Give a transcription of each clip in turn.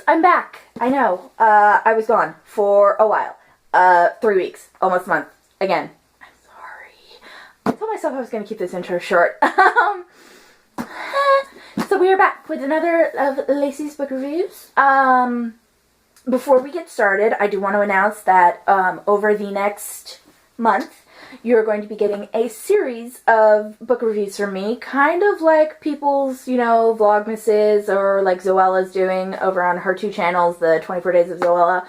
I'm back. I know. I was gone for a while. 3 weeks. Almost a month. Again. I'm sorry. I told myself I was going to keep this intro short. So we are back with another of Lacey's book reviews. Before we get started, I do want to announce that over the next month, you're going to be getting a series of book reviews from me, kind of like people's, Vlogmases or like Zoella's doing over on her 2 channels, the 24 Days of Zoella.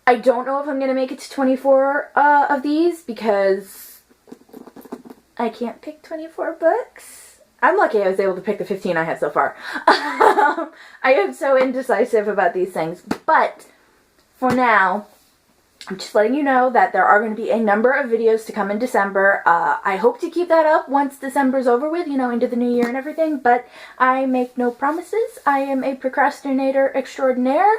I don't know if I'm going to make it to 24 of these because I can't pick 24 books. I'm lucky I was able to pick the 15 I have so far. I am so indecisive about these things, but for now, I'm just letting you know that there are going to be a number of videos to come in December. I hope to keep that up once December's over with, into the new year and everything, but I make no promises. I am a procrastinator extraordinaire,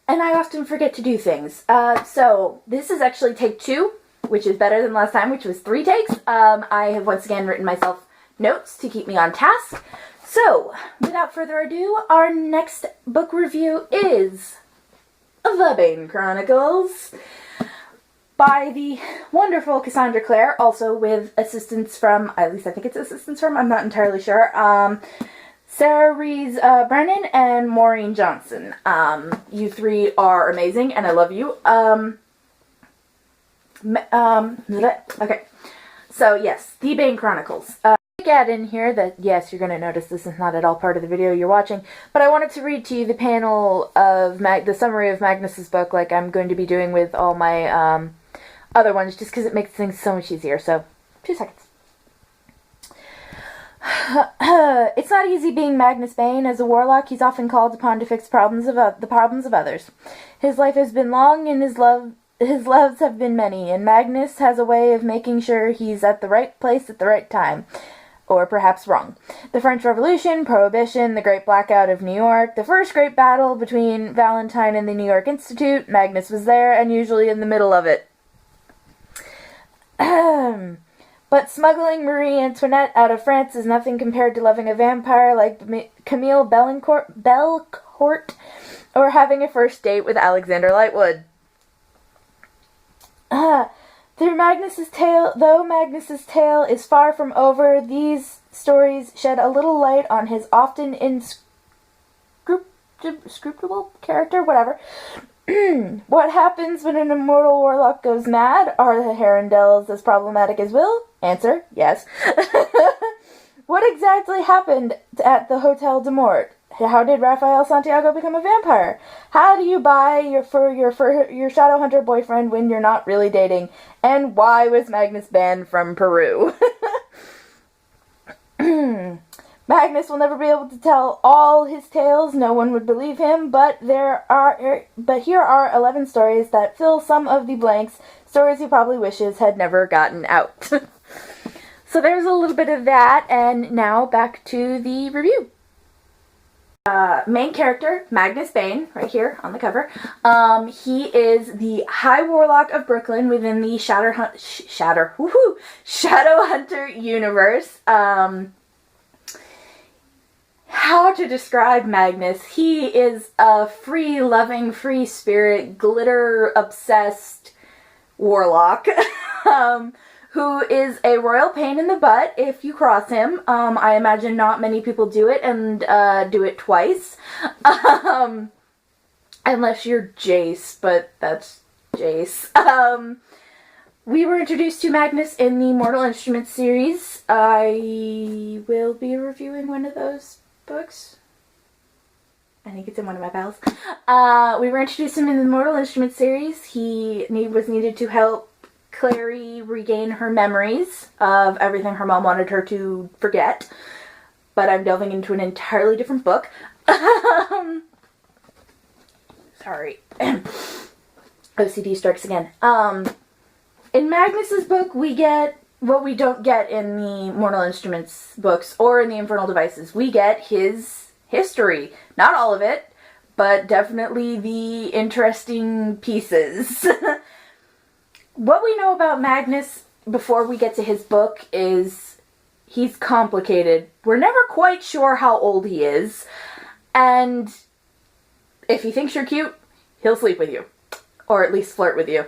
and I often forget to do things. So this is actually take 2, which is better than last time, which was 3 takes. I have once again written myself notes to keep me on task. So, without further ado, our next book review is The Bane Chronicles by the wonderful Cassandra Clare, also with assistance from, at least I think it's assistance from, I'm not entirely sure, Sarah Rees Brennan and Maureen Johnson. You 3 are amazing, and I love you. Okay, so yes, The Bane Chronicles. Add in here that, yes, you're going to notice this is not at all part of the video you're watching, but I wanted to read to you the panel of the summary of Magnus's book, like I'm going to be doing with all my other ones, just because it makes things so much easier. So, 2 seconds. It's not easy being Magnus Bane. As a warlock, he's often called upon to fix the problems of others. His life has been long, and his loves have been many, and Magnus has a way of making sure he's at the right place at the right time. Or perhaps wrong. The French Revolution, Prohibition, the Great Blackout of New York, the first great battle between Valentine and the New York Institute, Magnus was there, and usually in the middle of it. But smuggling Marie Antoinette out of France is nothing compared to loving a vampire like Camille Belcourt, or having a first date with Alexander Lightwood. Though Magnus's tale is far from over, these stories shed a little light on his often inscrutable character, whatever. What happens when an immortal warlock goes mad? Are the Herondels as problematic as Will? Answer, yes. What exactly happened at the Hotel de Mort? How did Rafael Santiago become a vampire? How do you buy your Shadowhunter boyfriend when you're not really dating? And why was Magnus banned from Peru? Magnus will never be able to tell all his tales. No one would believe him, but here are 11 stories that fill some of the blanks, stories he probably wishes had never gotten out. So there's a little bit of that, and now back to the review. Main character, Magnus Bane, right here on the cover. He is the High Warlock of Brooklyn within the Shadowhunter universe. How to describe Magnus? He is a free-loving, free-spirit, glitter-obsessed warlock. Who is a royal pain in the butt if you cross him. I imagine not many people do it, and do it twice. Unless you're Jace, but that's Jace. We were introduced to Magnus in the Mortal Instruments series. I will be reviewing one of those books. I think it's in one of my pals. We were introduced to him in the Mortal Instruments series. He was needed to help Clary regain her memories of everything her mom wanted her to forget. But I'm delving into an entirely different book. Sorry. OCD strikes again. In Magnus's book, we get what we don't get in the Mortal Instruments books or in the Infernal Devices. We get his history. Not all of it, but definitely the interesting pieces. What we know about Magnus before we get to his book is he's complicated. We're never quite sure how old he is. And if he thinks you're cute, he'll sleep with you. Or at least flirt with you.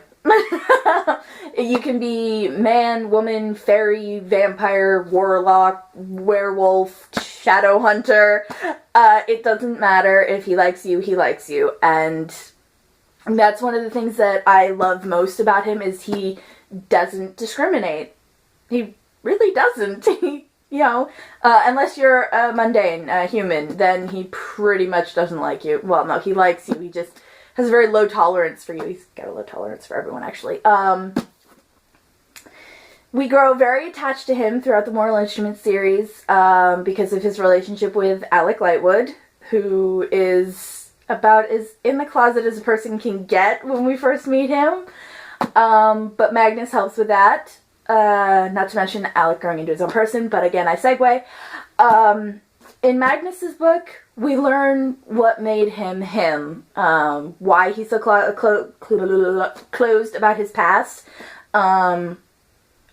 You can be man, woman, fairy, vampire, warlock, werewolf, shadow hunter. It doesn't matter. If he likes you, he likes you. And that's one of the things that I love most about him, is he doesn't discriminate. He really doesn't. Unless you're a mundane human, then he pretty much doesn't like you. Well, no, he likes you. He just has a very low tolerance for you. He's got a low tolerance for everyone, actually. We grow very attached to him throughout the Mortal Instruments series because of his relationship with Alec Lightwood, who is about as in the closet as a person can get when we first meet him. But Magnus helps with that. Not to mention Alec growing into his own person, but again, I segue. In Magnus's book, we learn what made him him, why he's so closed about his past,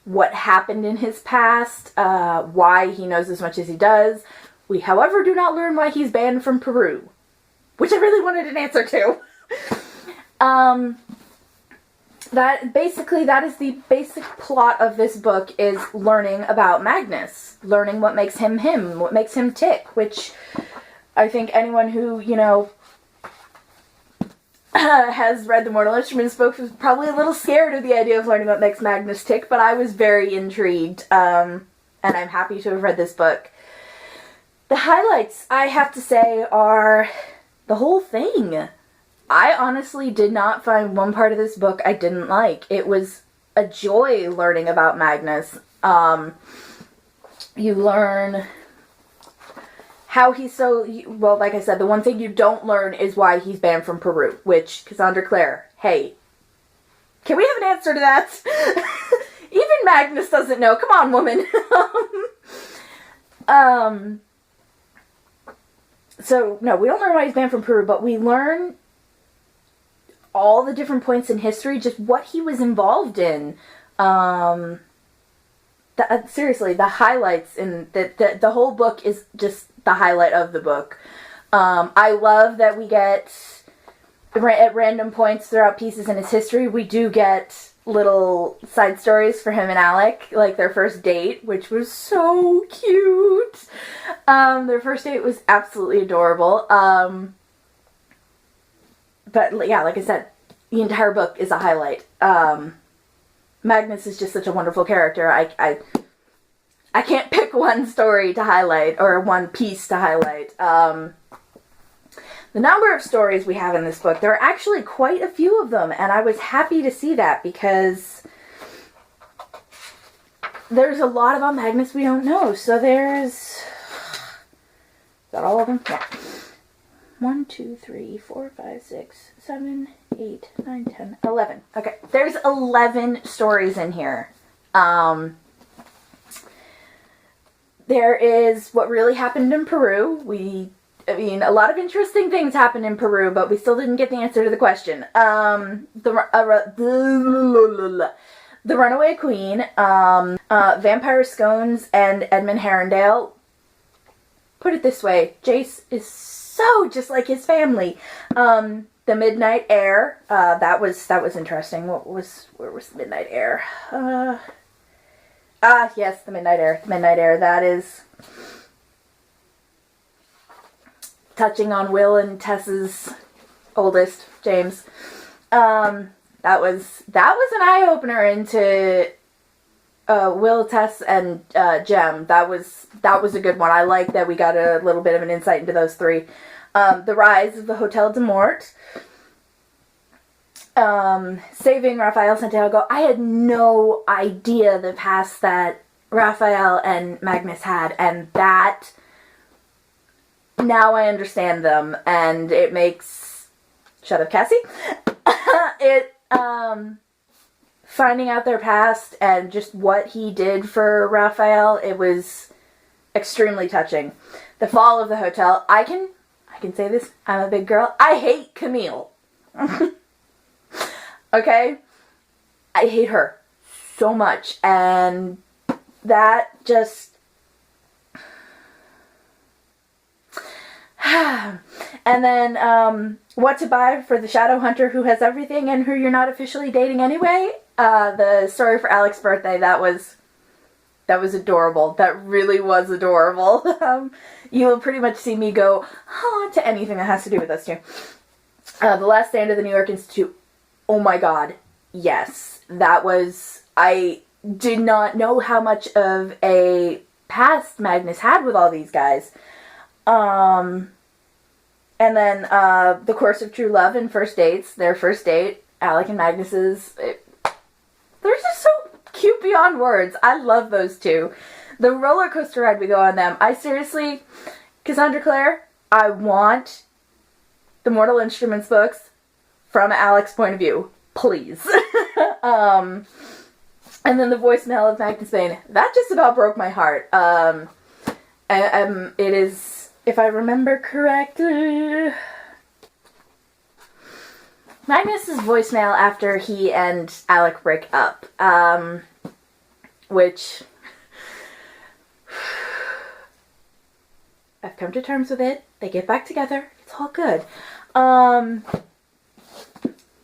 what happened in his past, why he knows as much as he does. We, however, do not learn why he's banned from Peru, which I really wanted an answer to. That is the basic plot of this book, is learning about Magnus, learning what makes him him, what makes him tick, which I think anyone who, has read the Mortal Instruments books was probably a little scared of the idea of learning what makes Magnus tick, but I was very intrigued, and I'm happy to have read this book. The highlights, I have to say, are the whole thing. I honestly did not find one part of this book I didn't like. It was a joy learning about Magnus. You learn how he's so... Well, like I said, the one thing you don't learn is why he's banned from Peru, which, Cassandra Clare, hey, can we have an answer to that? Even Magnus doesn't know. Come on, woman. So, no, we don't learn why he's banned from Peru, but we learn all the different points in history, just what he was involved in. Seriously, the highlights in the whole book is just the highlight of the book. I love that we get, at random points throughout pieces in his history, we do get little side stories for him and Alec, like their first date, which was so cute. Their first date was absolutely adorable. But yeah, like I said, the entire book is a highlight. Magnus is just such a wonderful character. I can't pick one story to highlight, or one piece to highlight. The number of stories we have in this book, there are actually quite a few of them, and I was happy to see that, because there's a lot about Magnus we don't know. So there's... Is that all of them? Yeah. 1, 2, 3, 4, 5, 6, 7, 8, 9, 10, 11. Okay, there's 11 stories in here. There is what really happened in Peru. A lot of interesting things happened in Peru, but we still didn't get the answer to the question. The Runaway Queen, Vampire Scones, and Edmund Herondale. Put it this way, Jace is so just like his family. The Midnight Air, that was interesting. Where was the Midnight Air? Yes, the Midnight Air. The Midnight Air, that is touching on Will and Tess's oldest, James. That was an eye-opener into Will, Tess, and Jem. That was a good one. I like that we got a little bit of an insight into those three. The Rise of the Hotel de Mort. Saving Rafael Santiago. I had no idea the past that Rafael and Magnus had, and that... Now I understand them, and it makes... Shut up, Cassie. Finding out their past and just what he did for Rafael, it was extremely touching. The Fall of the Hotel. I can say this. I'm a big girl. I hate Camille. Okay? I hate her so much, and that just... And then What to Buy for the Shadow Hunter Who Has Everything and Who You're Not Officially Dating Anyway. The story for Alex's birthday, that was adorable. That really was adorable. You will pretty much see me go to anything that has to do with us two. The Last Stand of the New York Institute. Oh my god. Yes. That was... I did not know how much of a past Magnus had with all these guys. And then The Course of True Love and First Dates. Their first date. Alec and Magnus's. They're just so cute beyond words. I love those two. The roller coaster ride we go on them. I seriously... Cassandra Clare, I want the Mortal Instruments books from Alec's point of view. Please. And then the voicemail of Magnus Bane. That just about broke my heart. It is, if I remember correctly, Magnus's voicemail after he and Alec break up. Which... I've come to terms with it. They get back together. It's all good.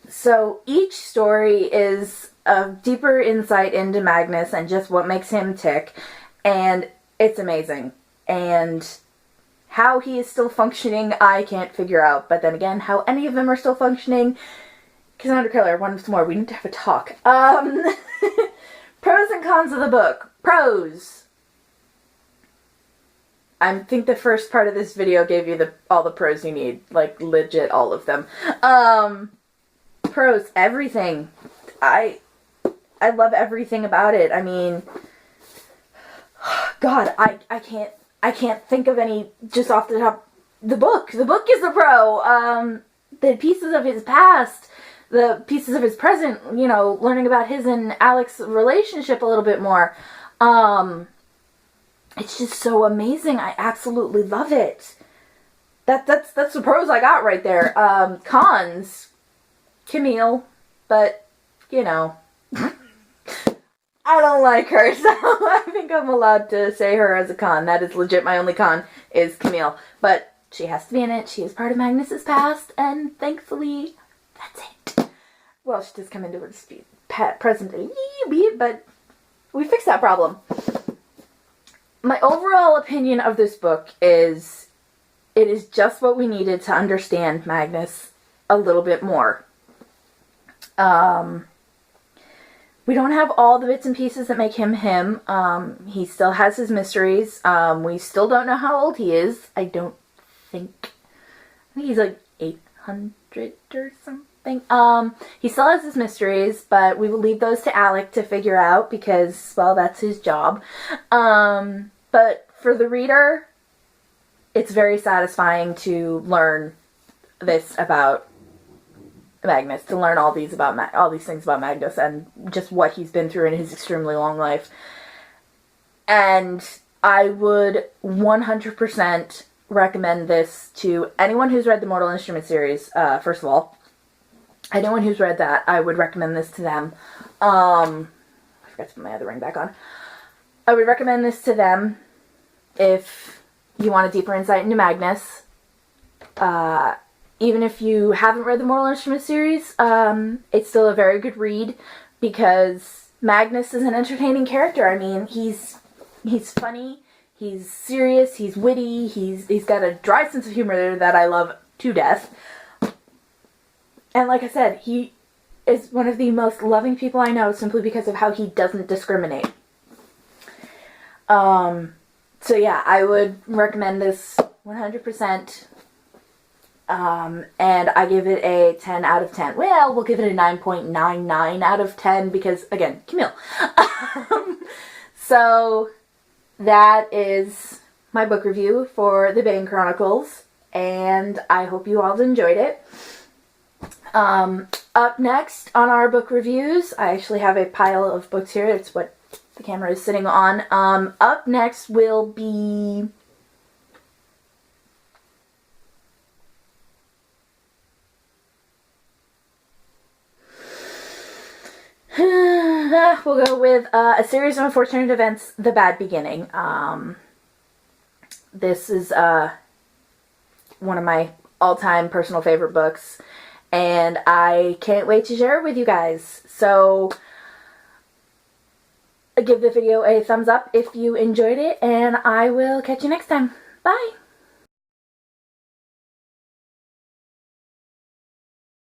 So each story is a deeper insight into Magnus and just what makes him tick. And it's amazing. And how he is still functioning, I can't figure out. But then again, how any of them are still functioning, Cassandra Clare, once more, we need to have a talk. Pros and cons of the book. Pros. I think the first part of this video gave you all the pros you need. Like, legit all of them. Pros, everything. I love everything about it. I mean, God, I can't think of any just off the top. The book is the pro. The pieces of his past, the pieces of his present, you know, learning about his and Alec's relationship a little bit more. It's just so amazing. I absolutely love it. That's the pros I got right there. Cons, Camille, but you know, I don't like her, so I think I'm allowed to say her as a con. That is legit my only con is Camille, but she has to be in it. She is part of Magnus's past, and thankfully, that's it. Well, she does come into her present a little bit, but we fixed that problem. My overall opinion of this book is it is just what we needed to understand Magnus a little bit more. We don't have all the bits and pieces that make him him. He still has his mysteries. We still don't know how old he is. I think he's like 800 or something. He still has his mysteries, but we will leave those to Alec to figure out because, well, that's his job. But for the reader, it's very satisfying to learn this about Magnus, to learn all these things about Magnus and just what he's been through in his extremely long life. And I would 100% recommend this to anyone who's read the Mortal Instruments series, first of all. Anyone who's read that, I would recommend this to them. I forgot to put my other ring back on. I would recommend this to them if you want a deeper insight into Magnus. Even if you haven't read the Mortal Instruments series, it's still a very good read because Magnus is an entertaining character. I mean, he's funny, he's serious, he's witty, he's got a dry sense of humor that I love to death. And like I said, he is one of the most loving people I know simply because of how he doesn't discriminate. So yeah, I would recommend this 100%. And I give it a 10 out of 10. Well, we'll give it a 9.99 out of 10 because, again, Camille. So that is my book review for the Bane Chronicles, and I hope you all enjoyed it. Up next on our book reviews, I actually have a pile of books here. It's what the camera is sitting on. Up next will be... we'll go with A Series of Unfortunate Events, The Bad Beginning. This is one of my all-time personal favorite books, and I can't wait to share it with you guys. So give the video a thumbs up if you enjoyed it, and I will catch you next time. Bye!